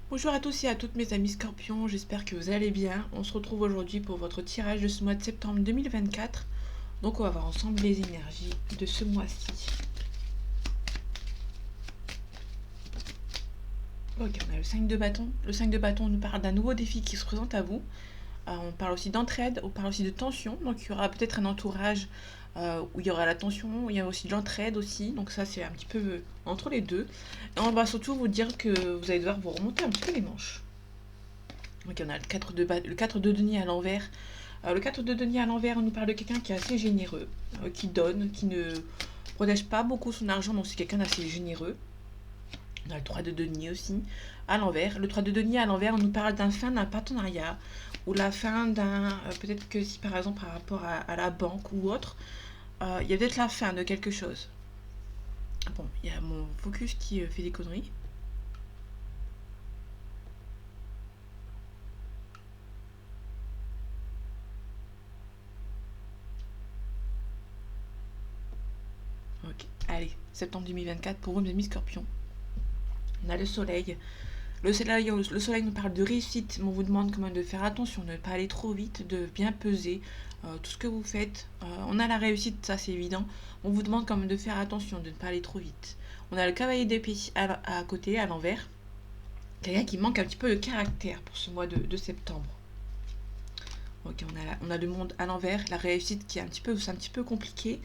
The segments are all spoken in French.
Bonjour à tous et à toutes mes amis scorpions, j'espère que vous allez bien. On se retrouve aujourd'hui pour votre tirage de ce mois de septembre 2024. Donc on va voir ensemble les énergies de ce mois-ci. Ok, on a le 5 de bâton. Le 5 de bâton nous parle d'un nouveau défi qui se présente à vous. On parle aussi d'entraide, on parle aussi de tension. Donc il y aura peut-être un entourage où il y aura la tension, il y a aussi de l'entraide aussi. Donc ça c'est un petit peu entre les deux. Et on va surtout vous dire que vous allez devoir vous remonter un petit peu les manches. Donc on a le 4 de denier à l'envers. Le 4 de denier à l'envers, on nous parle de quelqu'un qui est assez généreux, qui donne, qui ne protège pas beaucoup son argent, donc c'est quelqu'un d'assez généreux. On a le 3 de denier aussi, à l'envers. Le 3 de denier à l'envers, on nous parle d'un fin d'un partenariat, ou la fin d'un... peut-être que si par exemple par rapport à la banque ou autre, il y a peut-être la fin de quelque chose. Bon, il y a mon focus qui fait des conneries. Ok, allez, septembre 2024 pour vous mes amis scorpions. On a le soleil. Le soleil nous parle de réussite, mais on vous demande quand même de faire attention, de ne pas aller trop vite, de bien peser tout ce que vous faites. On a la réussite, ça c'est évident. On vous demande quand même de faire attention, de ne pas aller trop vite. On a le cavalier d'épée à côté, à l'envers. Quelqu'un qui manque un petit peu de caractère pour ce mois de septembre. Ok, on a le monde à l'envers, la réussite qui est c'est un petit peu compliqué.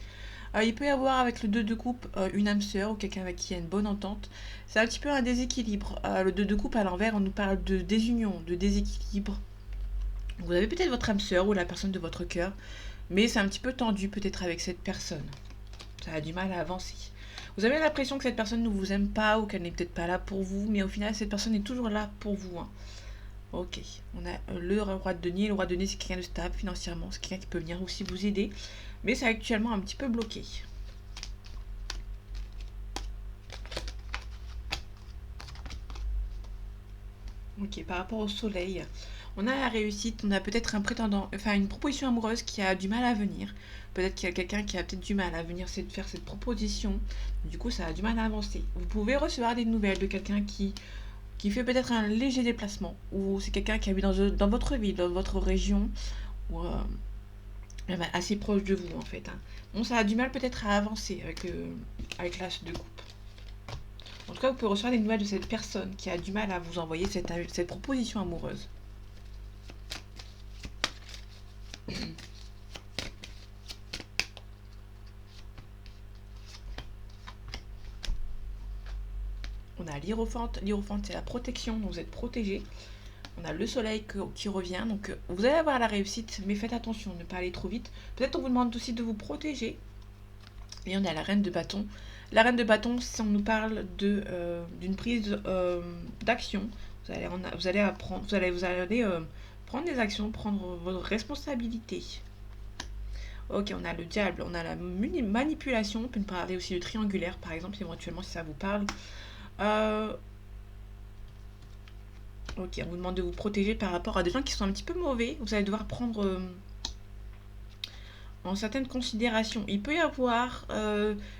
Il peut y avoir avec le 2 de coupe une âme sœur ou quelqu'un avec qui il y a une bonne entente. C'est un petit peu un déséquilibre. Le 2 de coupe à l'envers, on nous parle de désunion, de déséquilibre. Vous avez peut-être votre âme sœur ou la personne de votre cœur, mais c'est un petit peu tendu peut-être avec cette personne. Ça a du mal à avancer. Vous avez l'impression que cette personne ne vous aime pas ou qu'elle n'est peut-être pas là pour vous, mais au final, cette personne est toujours là pour vous. Hein. Ok, on a le roi de denier. Le roi de denier, c'est quelqu'un de stable financièrement, c'est quelqu'un qui peut venir aussi vous aider, mais c'est actuellement un petit peu bloqué. Ok, par rapport au soleil, on a la réussite, on a peut-être un prétendant, enfin une proposition amoureuse qui a du mal à venir. Peut-être qu'il y a quelqu'un qui a peut-être du mal à venir faire cette proposition. Du coup, ça a du mal à avancer. Vous pouvez recevoir des nouvelles de quelqu'un qui fait peut-être un léger déplacement. Ou c'est quelqu'un qui habite dans votre ville, dans votre région, ou assez proche de vous en fait. Hein. Bon, ça a du mal peut-être à avancer avec l'as de coupe. En tout cas, vous pouvez recevoir des nouvelles de cette personne qui a du mal à vous envoyer cette proposition amoureuse. On a l'hiérophante. L'hiérophante, c'est la protection, donc vous êtes protégé. On a le soleil qui revient, donc vous allez avoir la réussite, mais faites attention, ne pas aller trop vite. Peut-être on vous demande aussi de vous protéger. Et on a la reine de bâton. La reine de bâton, si on nous parle d'une prise d'action, vous allez apprendre, vous allez prendre des actions, prendre vos responsabilités. Ok, on a le diable, on a la manipulation, on peut nous parler aussi de triangulaire, par exemple, éventuellement si ça vous parle. Euh, ok, on vous demande de vous protéger par rapport à des gens qui sont un petit peu mauvais. Vous allez devoir prendre en certaines considérations. Il peut y avoir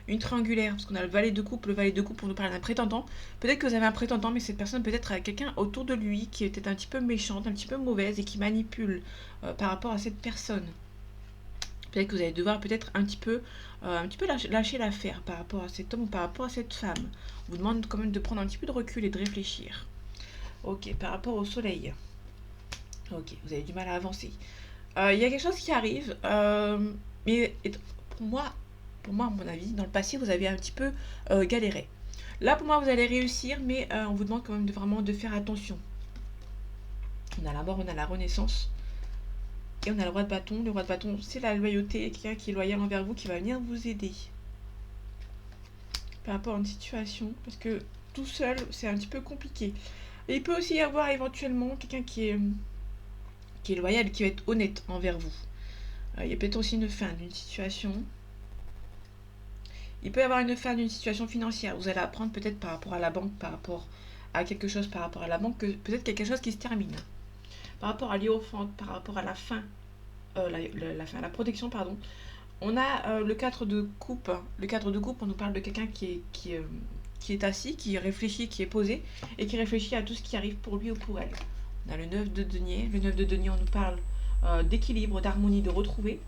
une triangulaire, parce qu'on a le valet de coupe. Le valet de coupe, on nous parle d'un prétendant. Peut-être que vous avez un prétendant, mais cette personne peut-être a quelqu'un autour de lui qui est peut-être un petit peu méchante, un petit peu mauvaise et qui manipule par rapport à cette personne. Peut-être que vous allez devoir peut-être un petit peu lâcher l'affaire par rapport à cet homme ou par rapport à cette femme. On vous demande quand même de prendre un petit peu de recul et de réfléchir. Ok, par rapport au soleil. Ok, vous avez du mal à avancer. Il y a quelque chose qui arrive, mais pour moi, pour moi, à mon avis, dans le passé, vous avez un petit peu galéré. Là, pour moi, vous allez réussir, mais on vous demande quand même vraiment de faire attention. On a la mort, on a la renaissance. Et on a le roi de bâton. Le roi de bâton, c'est la loyauté. Quelqu'un qui est loyal envers vous, qui va venir vous aider. Par rapport à une situation. Parce que tout seul, c'est un petit peu compliqué. Et il peut aussi y avoir éventuellement quelqu'un qui est loyal, qui va être honnête envers vous. Il y a peut-être aussi une fin d'une situation. Il peut y avoir une fin d'une situation financière. Vous allez apprendre peut-être par rapport à la banque, par rapport à quelque chose par rapport à la banque, que peut-être quelque chose qui se termine. Par rapport à l'hierophante, par rapport à la fin, la protection, pardon. On a le 4 de coupe. Le 4 de coupe, on nous parle de quelqu'un qui est assis, qui réfléchit, qui est posé, et qui réfléchit à tout ce qui arrive pour lui ou pour elle. On a le 9 de denier. Le 9 de denier, on nous parle d'équilibre, d'harmonie, de retrouver.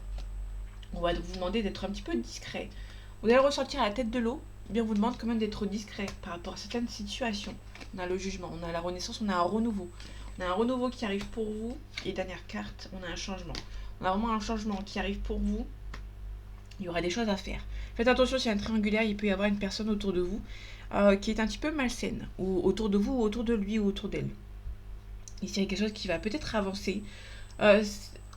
On va vous demander d'être un petit peu discret. Vous allez ressentir à la tête de l'eau. Eh bien, on vous demande quand même d'être discret par rapport à certaines situations. On a le jugement, on a la renaissance, on a un renouveau. On a un renouveau qui arrive pour vous. Et dernière carte, on a un changement. On a vraiment un changement qui arrive pour vous. Il y aura des choses à faire. Faites attention, s'il y a un triangulaire, il peut y avoir une personne autour de vous qui est un petit peu malsaine. Ou autour de vous, ou autour de lui, ou autour d'elle. Ici, il y a quelque chose qui va peut-être avancer.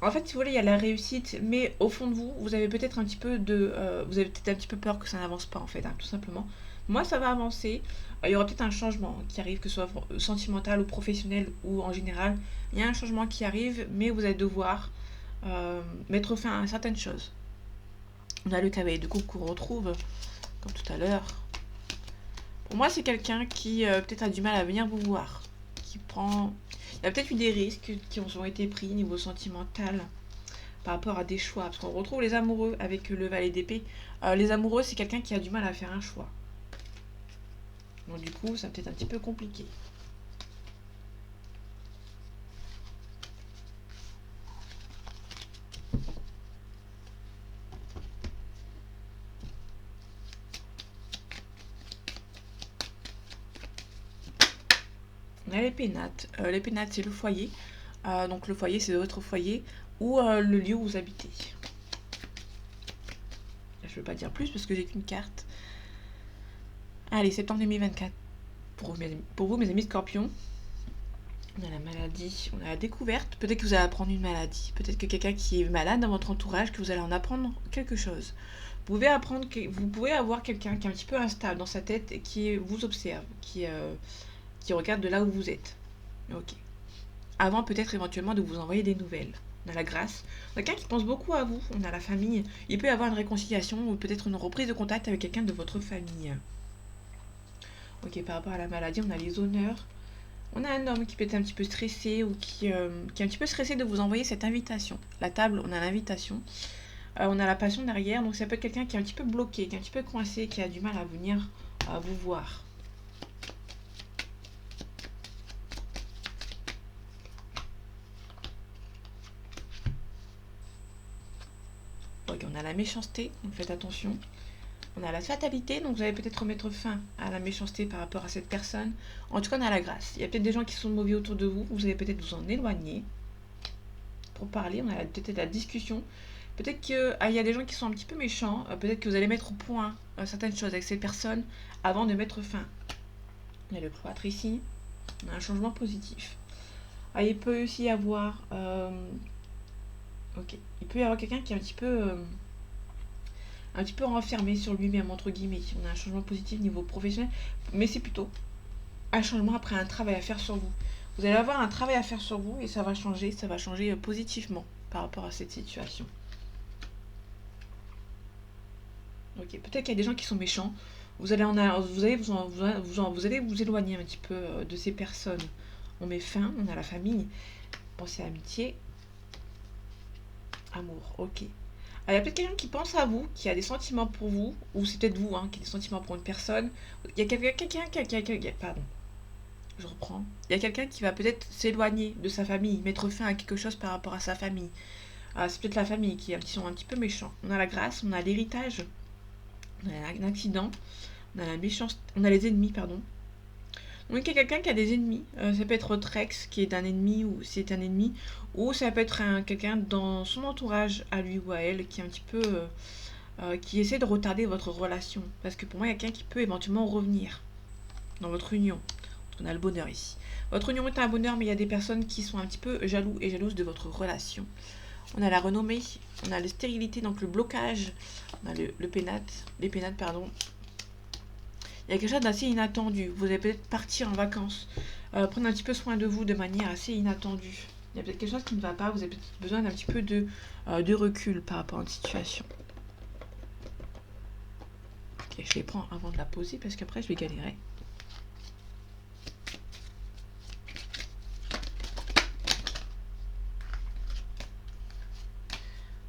En fait, si vous voulez, il y a la réussite, mais au fond de vous, vous avez peut-être un petit peu vous avez peut-être un petit peu peur que ça n'avance pas, en fait, tout simplement. Moi, ça va avancer. Il y aura peut-être un changement qui arrive, que ce soit sentimental ou professionnel ou en général. Il y a un changement qui arrive, mais vous allez devoir mettre fin à certaines choses. On a le cavalier de coupe qu'on retrouve, comme tout à l'heure. Pour moi, c'est quelqu'un qui peut-être a du mal à venir vous voir. Qui prend... Il y a peut-être eu des risques qui ont été pris au niveau sentimental par rapport à des choix. Parce qu'on retrouve les amoureux avec le valet d'épée. Les amoureux, c'est quelqu'un qui a du mal à faire un choix. Donc du coup, ça peut être un petit peu compliqué. On a les pénates. Les pénates, c'est le foyer. Donc le foyer, c'est votre foyer ou le lieu où vous habitez. Je ne veux pas dire plus parce que j'ai qu'une carte. Allez, septembre 2024. Pour vous, mes amis scorpions, on a la maladie, on a la découverte. Peut-être que vous allez apprendre une maladie. Peut-être que quelqu'un qui est malade dans votre entourage, que vous allez en apprendre quelque chose. Vous pouvez avoir quelqu'un qui est un petit peu instable dans sa tête et qui vous observe, qui regarde de là où vous êtes. Ok. Avant peut-être éventuellement de vous envoyer des nouvelles. On a la grâce. On a quelqu'un qui pense beaucoup à vous. On a la famille. Il peut y avoir une réconciliation ou peut-être une reprise de contact avec quelqu'un de votre famille. Ok, par rapport à la maladie, on a les honneurs. On a un homme qui peut être un petit peu stressé ou qui est un petit peu stressé de vous envoyer cette invitation. La table, on a l'invitation. On a la passion derrière. Donc ça peut être quelqu'un qui est un petit peu bloqué, qui est un petit peu coincé, qui a du mal à venir vous voir. Ok, on a la méchanceté, donc faites attention. On a la fatalité, donc vous allez peut-être mettre fin à la méchanceté par rapport à cette personne. En tout cas, on a la grâce. Il y a peut-être des gens qui sont mauvais autour de vous, vous allez peut-être vous en éloigner. Pour parler, on a peut-être la discussion. Peut-être qu'il y a des gens qui sont un petit peu méchants, peut-être que vous allez mettre au point certaines choses avec cette personne avant de mettre fin. Il y a le cloître ici, on a un changement positif. Il peut aussi y avoir... il peut y avoir quelqu'un qui est un petit peu renfermé sur lui-même, entre guillemets. On a un changement positif niveau professionnel, mais c'est plutôt un changement après un travail à faire sur vous. Vous allez avoir un travail à faire sur vous et ça va changer positivement par rapport à cette situation. Ok, peut-être qu'il y a des gens qui sont méchants. Vous allez vous éloigner un petit peu de ces personnes. On met fin, on a la famille. Pensez à amitié. Amour, ok. Il y a peut-être quelqu'un qui pense à vous, qui a des sentiments pour vous, ou c'est peut-être vous qui a des sentiments pour une personne. Il y a quelqu'un pardon, je reprends. Il y a quelqu'un qui va peut-être s'éloigner de sa famille, mettre fin à quelque chose par rapport à sa famille. C'est peut-être la famille qui sont un petit peu méchants. On a la grâce, on a l'héritage, on a un accident, on a la méchanceté, on a les ennemis, pardon. Donc il y a quelqu'un qui a des ennemis. Ça peut être votre ex qui est un ennemi ou c'est un ennemi. Ou ça peut être quelqu'un dans son entourage, à lui ou à elle, qui est un petit peu... qui essaie de retarder votre relation. Parce que pour moi, il y a quelqu'un qui peut éventuellement revenir dans votre union. On a le bonheur ici. Votre union est un bonheur, mais il y a des personnes qui sont un petit peu jaloux et jalouses de votre relation. On a la renommée, on a la stérilité, donc le blocage. On a les pénates, pardon. Il y a quelque chose d'assez inattendu. Vous allez peut-être partir en vacances, prendre un petit peu soin de vous de manière assez inattendue. Il y a peut-être quelque chose qui ne va pas, vous avez peut-être besoin d'un petit peu de recul par rapport à une situation. Ok, je les prends avant de la poser parce qu'après je vais galérer.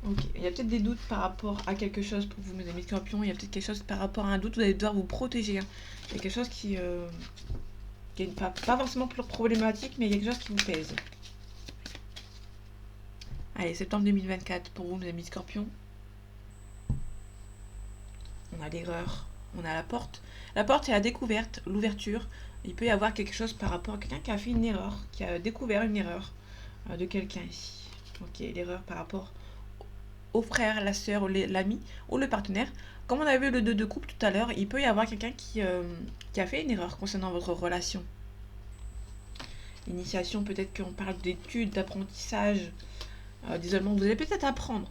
Ok, il y a peut-être des doutes par rapport à quelque chose pour vous, mes amis scorpions. Il y a peut-être quelque chose par rapport à un doute, vous allez devoir vous protéger, hein. Il y a quelque chose qui est pas forcément problématique, mais il y a quelque chose qui vous pèse. Allez, septembre 2024 pour vous, mes amis scorpions. On a l'erreur, on a la porte. La porte, c'est la découverte, l'ouverture. Il peut y avoir quelque chose par rapport à quelqu'un qui a fait une erreur, qui a découvert une erreur de quelqu'un ici. Ok, l'erreur par rapport au frère, la sœur, l'ami ou le partenaire. Comme on avait vu le 2 de coupe tout à l'heure, il peut y avoir quelqu'un qui a fait une erreur concernant votre relation. Initiation, peut-être qu'on parle d'études, d'apprentissage, d'isolement. Vous allez peut-être apprendre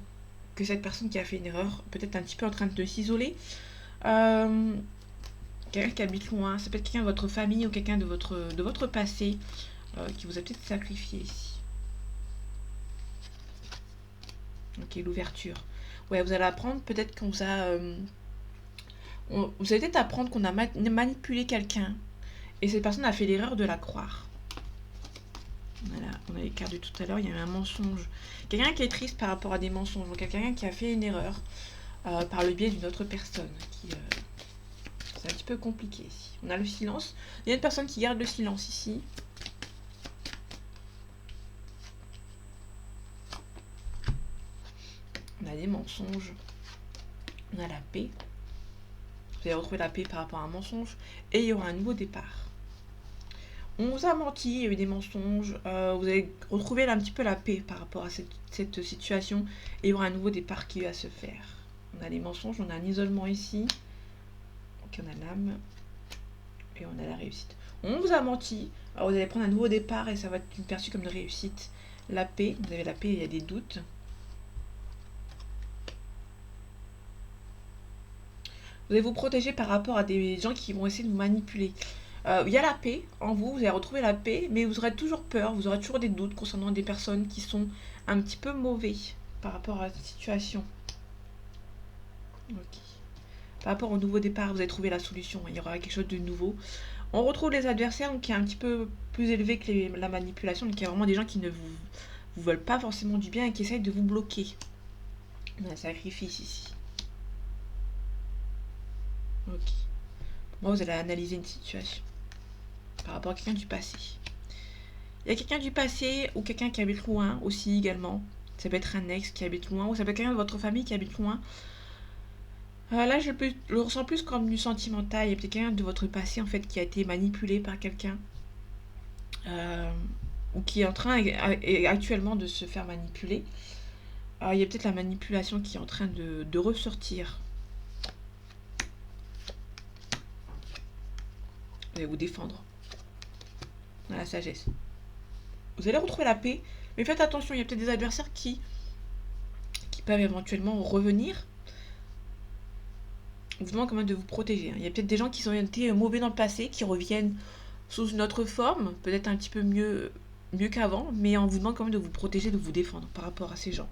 que cette personne qui a fait une erreur, peut-être un petit peu en train de s'isoler. Quelqu'un qui habite loin, ça peut être quelqu'un de votre famille ou quelqu'un de votre passé qui vous a peut-être sacrifié ici. Ok, l'ouverture. Ouais, vous allez apprendre peut-être qu'on vous a... vous allez peut-être apprendre qu'on a manipulé quelqu'un et cette personne a fait l'erreur de la croire. Voilà, on a les cartes de tout à l'heure, il y a un mensonge. Quelqu'un qui est triste par rapport à des mensonges, donc quelqu'un qui a fait une erreur par le biais d'une autre personne. C'est un petit peu compliqué ici. On a le silence. Il y a une personne qui garde le silence ici. On a des mensonges. On a la paix. Vous allez retrouver la paix par rapport à un mensonge. Et il y aura un nouveau départ. On vous a menti, il y a eu des mensonges. Vous allez retrouver un petit peu la paix par rapport à cette situation. Et il y aura un nouveau départ qui va se faire. On a les mensonges, on a un isolement ici. Donc on a l'âme. Et on a la réussite. On vous a menti. Alors vous allez prendre un nouveau départ et ça va être perçu comme une réussite. La paix, vous avez la paix, il y a des doutes. Vous allez vous protéger par rapport à des gens qui vont essayer de vous manipuler. Il y a la paix en vous, vous allez retrouver la paix, mais vous aurez toujours peur, vous aurez toujours des doutes concernant des personnes qui sont un petit peu mauvais par rapport à la situation. Ok. Par rapport au nouveau départ, vous allez trouver la solution, il y aura quelque chose de nouveau. On retrouve les adversaires donc, qui est un petit peu plus élevé que la manipulation, donc il y a vraiment des gens qui ne vous veulent pas forcément du bien et qui essayent de vous bloquer. On a un sacrifice ici. Ok. Moi, vous allez analyser une situation par rapport à quelqu'un du passé. Il y a quelqu'un du passé ou quelqu'un qui habite loin aussi également. Ça peut être un ex qui habite loin ou ça peut être quelqu'un de votre famille qui habite loin. Là, je le ressens plus comme du sentimental. Il y a peut-être quelqu'un de votre passé en fait qui a été manipulé par quelqu'un ou qui est en train actuellement de se faire manipuler. Il y a peut-être la manipulation qui est en train de ressortir. Vous allez vous défendre. Dans la sagesse. Vous allez retrouver la paix, mais faites attention, il y a peut-être des adversaires qui peuvent éventuellement revenir. On vous demande quand même de vous protéger. Il y a peut-être des gens qui ont été mauvais dans le passé, qui reviennent sous une autre forme, peut-être un petit peu mieux qu'avant, mais on vous demande quand même de vous protéger, de vous défendre par rapport à ces gens.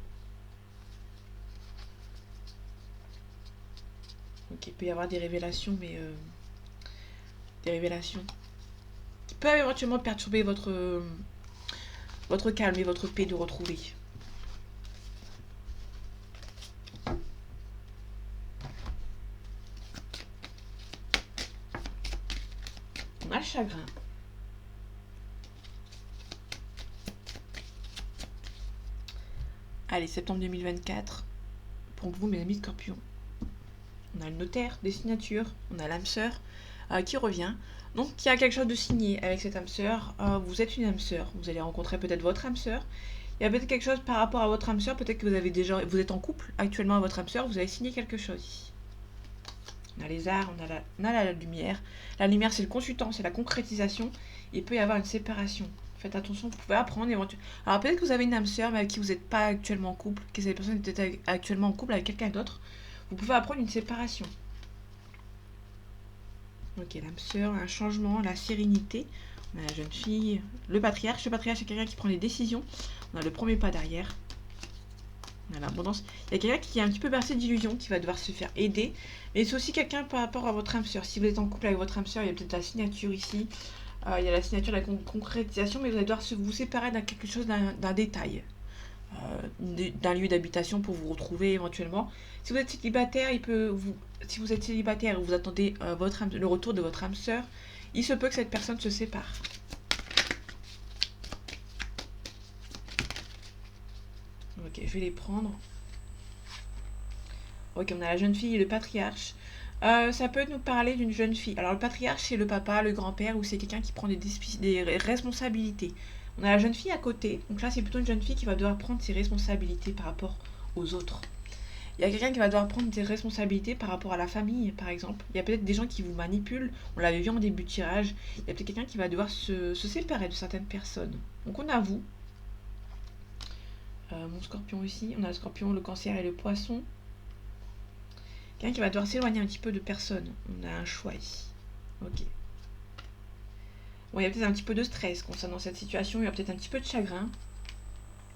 Ok, il peut y avoir des révélations, mais des révélations qui peuvent éventuellement perturber votre calme et votre paix de retrouver. On a le chagrin. Allez, septembre 2024. Pour vous, mes amis scorpions. On a le notaire, des signatures. On a l'âme sœur qui revient. Donc, il y a quelque chose de signé avec cette âme sœur. Vous êtes une âme sœur. Vous allez rencontrer peut-être votre âme sœur. Il y a peut-être quelque chose par rapport à votre âme sœur. Peut-être que vous êtes en couple actuellement avec votre âme sœur. Vous avez signé quelque chose ici. On a les arts, on a la lumière. La lumière, c'est le consultant, c'est la concrétisation. Il peut y avoir une séparation. Faites attention, vous pouvez apprendre éventuellement. Alors peut-être que vous avez une âme sœur, mais avec qui vous n'êtes pas actuellement en couple, que cette personne est actuellement en couple avec quelqu'un d'autre. Vous pouvez apprendre une séparation. Ok, l'âme sœur, un changement, la sérénité. On a la jeune fille, le patriarche. Le patriarche, c'est quelqu'un qui prend les décisions. On a le premier pas derrière. On a l'abondance. Il y a quelqu'un qui est un petit peu bercé d'illusions, qui va devoir se faire aider. Mais c'est aussi quelqu'un par rapport à votre âme sœur. Si vous êtes en couple avec votre âme sœur, il y a peut-être la signature ici. Il y a la signature de la concrétisation, mais vous allez devoir vous séparer d'un quelque chose, d'un détail. d'un lieu d'habitation pour vous retrouver éventuellement. Si vous êtes célibataire, si vous êtes célibataire et vous attendez le retour de votre âme sœur, il se peut que cette personne se sépare. Ok, je vais les prendre. Ok, on a la jeune fille et le patriarche. Ça peut nous parler d'une jeune fille. Alors le patriarche, c'est le papa, le grand-père, ou c'est quelqu'un qui prend des responsabilités. On a la jeune fille à côté. Donc là, c'est plutôt une jeune fille qui va devoir prendre ses responsabilités par rapport aux autres. Il y a quelqu'un qui va devoir prendre ses responsabilités par rapport à la famille, par exemple. Il y a peut-être des gens qui vous manipulent. On l'avait vu en début de tirage. Il y a peut-être quelqu'un qui va devoir se séparer de certaines personnes. Donc on a vous. Mon scorpion ici. On a le scorpion, le cancer et le poisson. Quelqu'un qui va devoir s'éloigner un petit peu de personnes. On a un choix ici. Ok. Bon, il y a peut-être un petit peu de stress concernant cette situation. Il y a peut-être un petit peu de chagrin.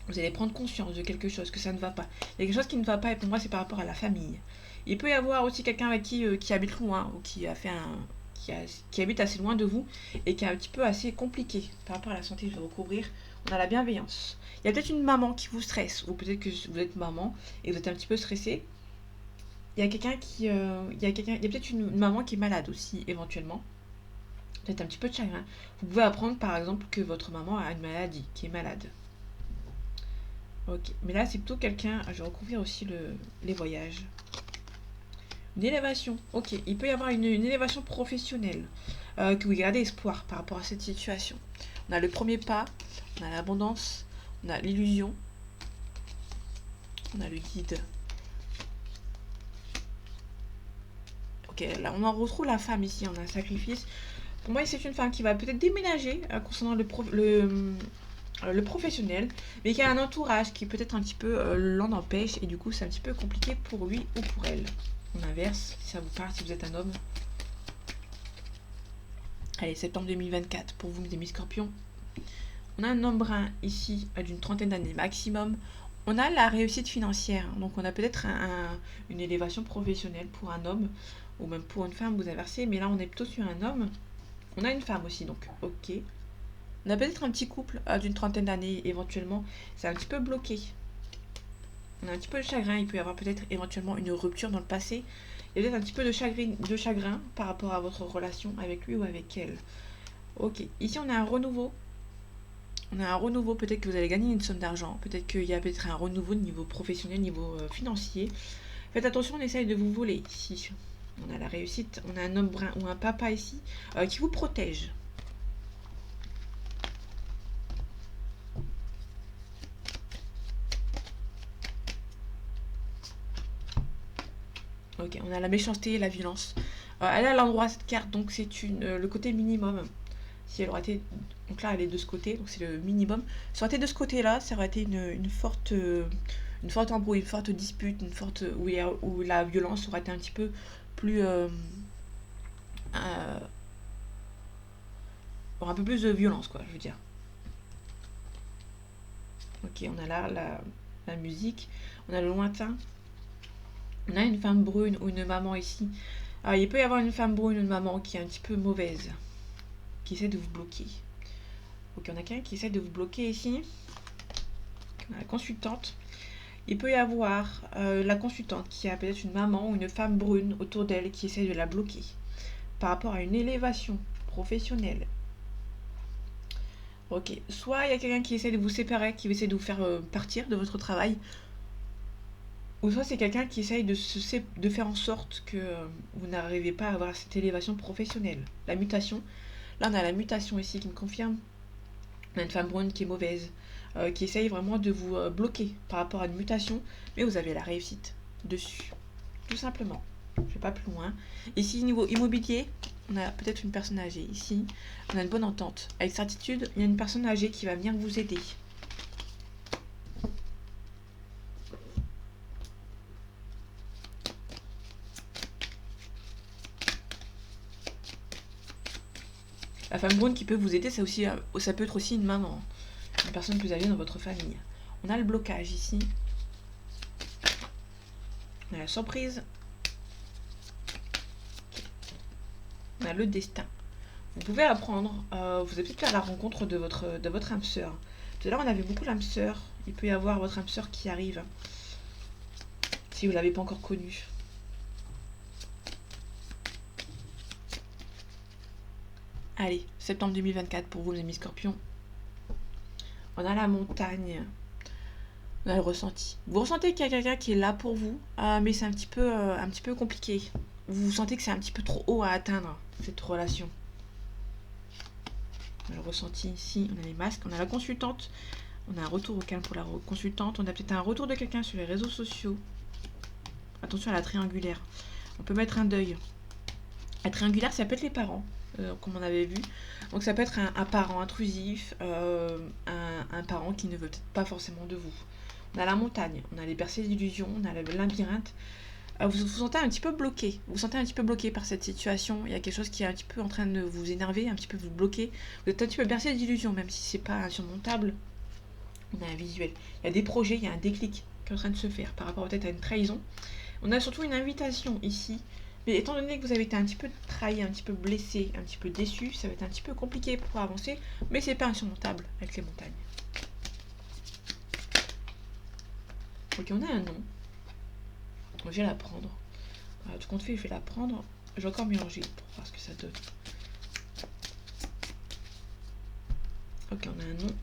Vous allez prendre conscience de quelque chose, que ça ne va pas. Il y a quelque chose qui ne va pas, et pour moi, c'est par rapport à la famille. Il peut y avoir aussi quelqu'un avec qui habite loin, ou qui a fait qui habite assez loin de vous, et qui est un petit peu assez compliqué par rapport à la santé. Je vais recouvrir. On a la bienveillance. Il y a peut-être une maman qui vous stresse, ou peut-être que vous êtes maman, et vous êtes un petit peu stressé. Il y a quelqu'un qui. Il y a peut-être une maman qui est malade aussi, éventuellement. Peut-être un petit peu de chagrin. Vous pouvez apprendre, par exemple, que votre maman a une maladie, qui est malade. Ok, mais là c'est plutôt quelqu'un, je vais recouvrir aussi les voyages. Une élévation, ok, il peut y avoir une élévation professionnelle, que vous gardez espoir par rapport à cette situation. On a le premier pas, on a l'abondance, on a l'illusion, on a le guide. Ok, là on en retrouve la femme ici, on a un sacrifice. Pour moi c'est une femme qui va peut-être déménager concernant le professionnel, mais qui a un entourage qui peut-être un petit peu l'en empêche, et du coup c'est un petit peu compliqué pour lui ou pour elle. On inverse, si ça vous parle, si vous êtes un homme. Allez, septembre 2024, pour vous, mes amis scorpions. On a un homme brun ici, d'une trentaine d'années maximum. On a la réussite financière, donc on a peut-être une élévation professionnelle pour un homme, ou même pour une femme, vous inversez, mais là on est plutôt sur un homme. On a une femme aussi, donc ok. On a peut-être un petit couple d'une trentaine d'années, éventuellement, c'est un petit peu bloqué. On a un petit peu de chagrin, il peut y avoir peut-être éventuellement une rupture dans le passé. Il y a peut-être un petit peu de chagrin par rapport à votre relation avec lui ou avec elle. Ok, ici on a un renouveau. On a un renouveau, peut-être que vous allez gagner une somme d'argent, peut-être qu'il y a peut-être un renouveau niveau professionnel, niveau financier. Faites attention, on essaye de vous voler ici. On a la réussite, on a un homme brun ou un papa ici qui vous protège. Ok, on a la méchanceté et la violence. Elle est à l'endroit cette carte, donc c'est le côté minimum. Si elle aurait été... Donc là, elle est de ce côté, donc c'est le minimum. Si elle aurait été de ce côté-là, ça aurait été une forte embrouille, une forte dispute, où la violence aurait été un petit peu plus... un peu plus de violence, quoi, je veux dire. Ok, on a là la musique, on a le lointain. On a une femme brune ou une maman ici. Alors, il peut y avoir une femme brune ou une maman qui est un petit peu mauvaise, qui essaie de vous bloquer. Ok, on a quelqu'un qui essaie de vous bloquer ici. On a la consultante. Il peut y avoir la consultante qui a peut-être une maman ou une femme brune autour d'elle qui essaie de la bloquer par rapport à une élévation professionnelle. Ok, soit il y a quelqu'un qui essaie de vous séparer, qui essaie de vous faire partir de votre travail, ou soit c'est quelqu'un qui essaye de faire en sorte que vous n'arrivez pas à avoir cette élévation professionnelle. La mutation, là on a la mutation ici qui me confirme. On a une femme brune qui est mauvaise, qui essaye vraiment de vous bloquer par rapport à une mutation, mais vous avez la réussite dessus, tout simplement. Je ne vais pas plus loin. Ici, niveau immobilier, on a peut-être une personne âgée. Ici, on a une bonne entente. Avec certitude, il y a une personne âgée qui va venir vous aider. La femme brune qui peut vous aider, ça peut être aussi une maman, une personne plus âgée dans votre famille. On a le blocage ici. On a la surprise. On a le destin. Vous pouvez apprendre, vous allez peut-être faire la rencontre de votre âme sœur. Tout à l'heure, on avait beaucoup l'âme sœur. Il peut y avoir votre âme sœur qui arrive. Si vous ne l'avez pas encore connu. Allez, septembre 2024 pour vous, les amis Scorpions. On a la montagne. On a le ressenti. Vous ressentez qu'il y a quelqu'un qui est là pour vous, mais c'est un petit peu compliqué. Vous sentez que c'est un petit peu trop haut à atteindre, cette relation. On a le ressenti ici, on a les masques, on a la consultante. On a un retour au calme pour la consultante. On a peut-être un retour de quelqu'un sur les réseaux sociaux. Attention à la triangulaire. On peut mettre un deuil. La triangulaire, ça peut être les parents, comme on avait vu. Donc ça peut être un parent intrusif, un parent qui ne veut peut-être pas forcément de vous. On a la montagne, on a les percées d'illusions, on a le labyrinthe. Vous vous sentez un petit peu bloqué. Vous vous sentez un petit peu bloqué par cette situation. Il y a quelque chose qui est un petit peu en train de vous énerver, un petit peu vous bloquer. Vous êtes un petit peu bercé d'illusions, même si c'est pas insurmontable. On a un visuel. Il y a des projets, il y a un déclic qui est en train de se faire par rapport peut-être à une trahison. On a surtout une invitation ici. Mais étant donné que vous avez été un petit peu trahi, un petit peu blessé, un petit peu déçu, ça va être un petit peu compliqué pour avancer. Mais c'est pas insurmontable avec les montagnes. Ok, on a un nom. Je vais la prendre. Tout compte fait, je vais la prendre. Je vais encore mélanger pour voir ce que ça donne. Ok, on a un nom.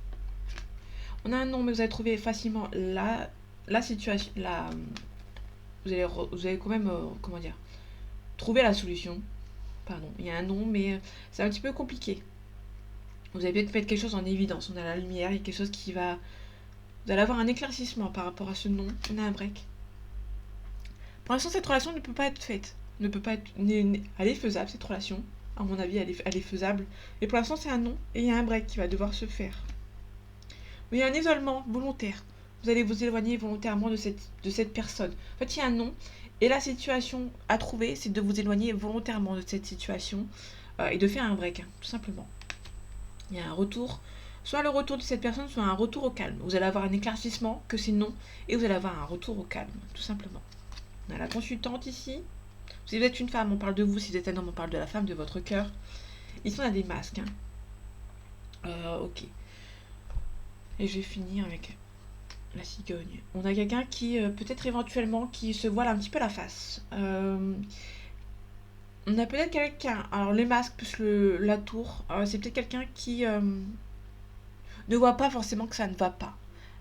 On a un nom, mais vous allez trouver facilement la situation. Vous allez quand même, comment dire, trouver la solution. Pardon, il y a un nom, mais c'est un petit peu compliqué. Vous allez peut-être mettre quelque chose en évidence. On a la lumière, il y a quelque chose qui va... Vous allez avoir un éclaircissement par rapport à ce nom. On a un break. Pour l'instant, cette relation ne peut pas être faite. Ne peut pas être... Elle est faisable, cette relation. À mon avis, elle est faisable. Mais pour l'instant, c'est un non. Et il y a un break qui va devoir se faire. Mais il y a un isolement volontaire. Vous allez vous éloigner volontairement de cette personne. En fait, il y a un non. Et la situation à trouver, c'est de vous éloigner volontairement de cette situation. Et de faire un break, tout simplement. Il y a un retour. Soit le retour de cette personne, soit un retour au calme. Vous allez avoir un éclaircissement que c'est non. Et vous allez avoir un retour au calme, tout simplement. On a la consultante ici. Si vous êtes une femme, on parle de vous. Si vous êtes un homme, on parle de la femme, de votre cœur. Ici, on a des masques. Ok. Et je vais finir avec la cigogne. On a quelqu'un qui, peut-être éventuellement, qui se voile un petit peu la face. On a peut-être quelqu'un... Alors, les masques plus la tour, c'est peut-être quelqu'un qui ne voit pas forcément que ça ne va pas.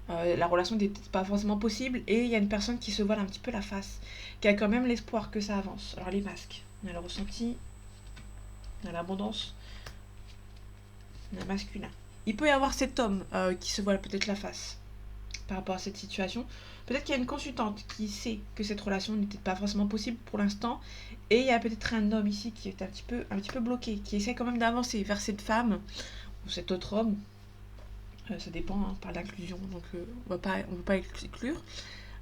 La relation n'est peut-être pas forcément possible et il y a une personne qui se voile un petit peu la face, qui a quand même l'espoir que ça avance. Alors les masques, on a le ressenti, on a l'abondance, on a le masculin. Il peut y avoir cet homme qui se voile peut-être la face par rapport à cette situation. Peut-être qu'il y a une consultante qui sait que cette relation n'était pas forcément possible pour l'instant et il y a peut-être un homme ici qui est un petit peu bloqué, qui essaie quand même d'avancer vers cette femme ou cet autre homme. Ça dépend par l'inclusion, donc on ne veut pas exclure.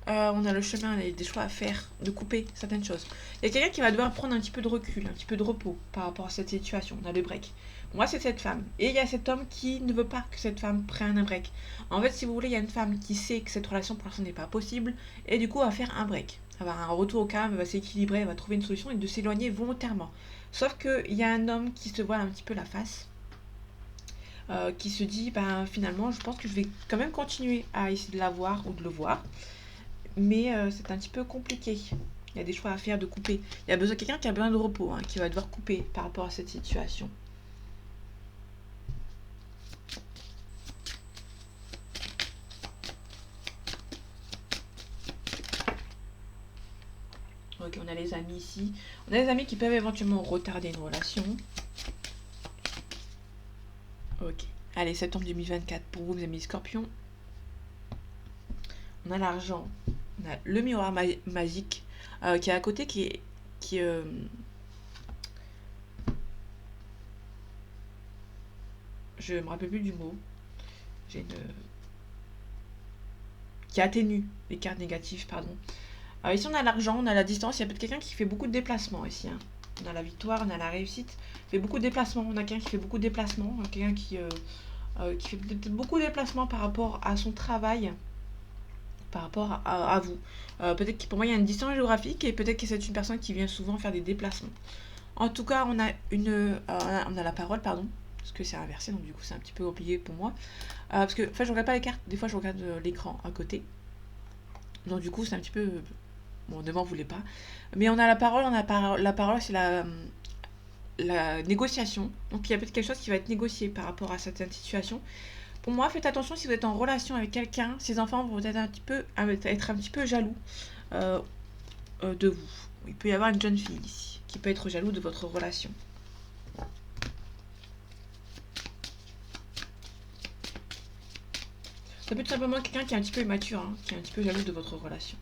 On a le chemin, il y a des choix à faire, de couper certaines choses. Il y a quelqu'un qui va devoir prendre un petit peu de recul, un petit peu de repos par rapport à cette situation. On a le break. Moi, c'est cette femme. Et il y a cet homme qui ne veut pas que cette femme prenne un break. En fait, si vous voulez, il y a une femme qui sait que cette relation pour l'instant n'est pas possible, et du coup, elle va faire un break. Elle va avoir un retour au calme, elle va s'équilibrer, elle va trouver une solution et de s'éloigner volontairement. Sauf qu'il y a un homme qui se voile un petit peu la face. Qui se dit, finalement, je pense que je vais quand même continuer à essayer de la voir ou de le voir. Mais c'est un petit peu compliqué. Il y a des choix à faire de couper. Il y a besoin de quelqu'un qui a besoin de repos, qui va devoir couper par rapport à cette situation. Ok, on a les amis ici. On a des amis qui peuvent éventuellement retarder une relation. Ok. Allez, septembre 2024 pour vous, mes amis Scorpions. On a l'argent. On a le miroir magique qui est à côté, je me rappelle plus du mot. Qui atténue les cartes négatives, pardon. Ici, on a l'argent, on a la distance. Il y a peut-être quelqu'un qui fait beaucoup de déplacements ici. On a la victoire, on a la réussite. Fait beaucoup de déplacements. On a quelqu'un qui fait beaucoup de déplacements. Quelqu'un qui fait peut-être beaucoup de déplacements par rapport à son travail, par rapport à vous. Peut-être que pour moi, il y a une distance géographique et peut-être que c'est une personne qui vient souvent faire des déplacements. En tout cas, on a la parole, pardon. parce que c'est inversé, donc du coup c'est un petit peu compliqué pour moi. Parce que, enfin, je regarde pas les cartes, des fois je regarde l'écran à côté. Donc du coup c'est un petit peu... Bon, ne m'en voulez pas. Mais on a la parole, la parole c'est la négociation. Donc il y a peut-être quelque chose qui va être négocié par rapport à certaines situations. Pour moi, faites attention si vous êtes en relation avec quelqu'un, ces enfants vont être être un petit peu jaloux euh, de vous. Il peut y avoir une jeune fille ici qui peut être jaloux de votre relation. Ça peut être simplement quelqu'un qui est un petit peu immature, hein, qui est un petit peu jaloux de votre relation.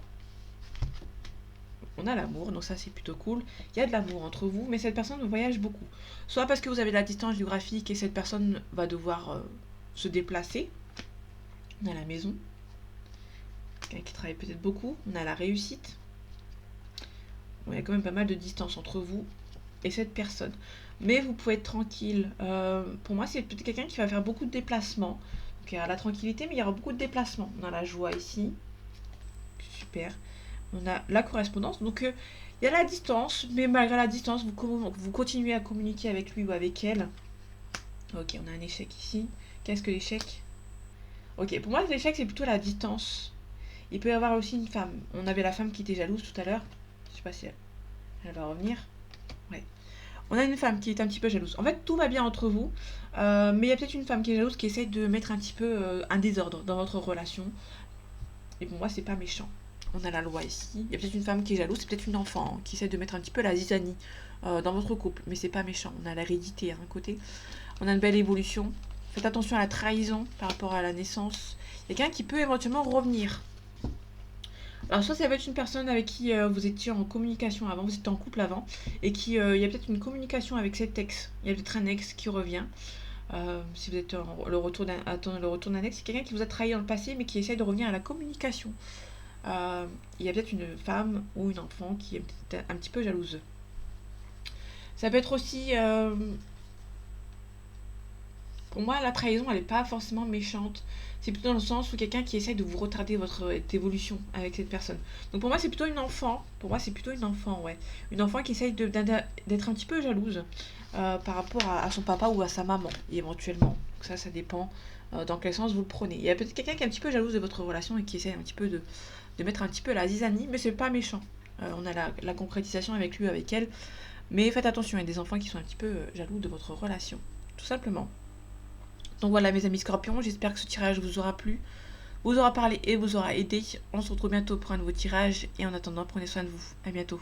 On a l'amour, donc ça c'est plutôt cool. Il y a de l'amour entre vous, mais cette personne voyage beaucoup. Soit parce que vous avez de la distance géographique et cette personne va devoir se déplacer. On a la maison. Quelqu'un qui travaille peut-être beaucoup. On a la réussite. Bon, il y a quand même pas mal de distance entre vous et cette personne. Mais vous pouvez être tranquille. Pour moi, c'est peut-être quelqu'un qui va faire beaucoup de déplacements. Donc il y a la tranquillité, mais il y aura beaucoup de déplacements. On a la joie ici. Super. On a la correspondance. Donc il y a la distance, mais malgré la distance, vous continuez à communiquer avec lui ou avec elle. Ok, on a un échec ici. Qu'est-ce que l'échec? Ok, pour moi, l'échec, c'est plutôt la distance. Il peut y avoir aussi une femme. On avait la femme qui était jalouse tout à l'heure. Je sais pas si elle va revenir. Ouais. On a une femme qui est un petit peu jalouse. En fait, tout va bien entre vous. Mais il y a peut-être une femme qui est jalouse qui essaie de mettre un petit peu un désordre dans votre relation. Et pour moi, c'est pas méchant. On a la loi ici. Il y a peut-être une femme qui est jalouse. C'est peut-être une enfant qui essaie de mettre un petit peu la zizanie dans votre couple. Mais c'est pas méchant. On a l'hérédité à un côté. On a une belle évolution. Faites attention à la trahison par rapport à la naissance. Il y a quelqu'un qui peut éventuellement revenir. Alors soit ça va être une personne avec qui vous étiez en communication avant, vous étiez en couple avant, et qui il y a peut-être une communication avec cet ex. Il y a peut-être un ex qui revient. Si vous êtes le retour d'un ex, c'est quelqu'un qui vous a trahi dans le passé, mais qui essaie de revenir à la communication. Il y a peut-être une femme ou une enfant qui est peut-être un petit peu jalouse. Ça peut être aussi pour moi, la trahison, elle n'est pas forcément méchante. C'est plutôt dans le sens où quelqu'un qui essaie de vous retarder votre évolution avec cette personne. Donc pour moi, c'est plutôt une enfant. Pour moi, c'est plutôt une enfant, ouais. Une enfant qui essaye d'être un petit peu jalouse par rapport à son papa ou à sa maman, éventuellement. Donc ça dépend dans quel sens vous le prenez. Il y a peut-être quelqu'un qui est un petit peu jalouse de votre relation et qui essaie un petit peu de mettre un petit peu la zizanie, mais c'est pas méchant. On a la concrétisation avec lui, avec elle. Mais faites attention, il y a des enfants qui sont un petit peu jaloux de votre relation. Tout simplement. Donc voilà mes amis scorpions, j'espère que ce tirage vous aura plu, vous aura parlé et vous aura aidé. On se retrouve bientôt pour un nouveau tirage et en attendant prenez soin de vous. À bientôt.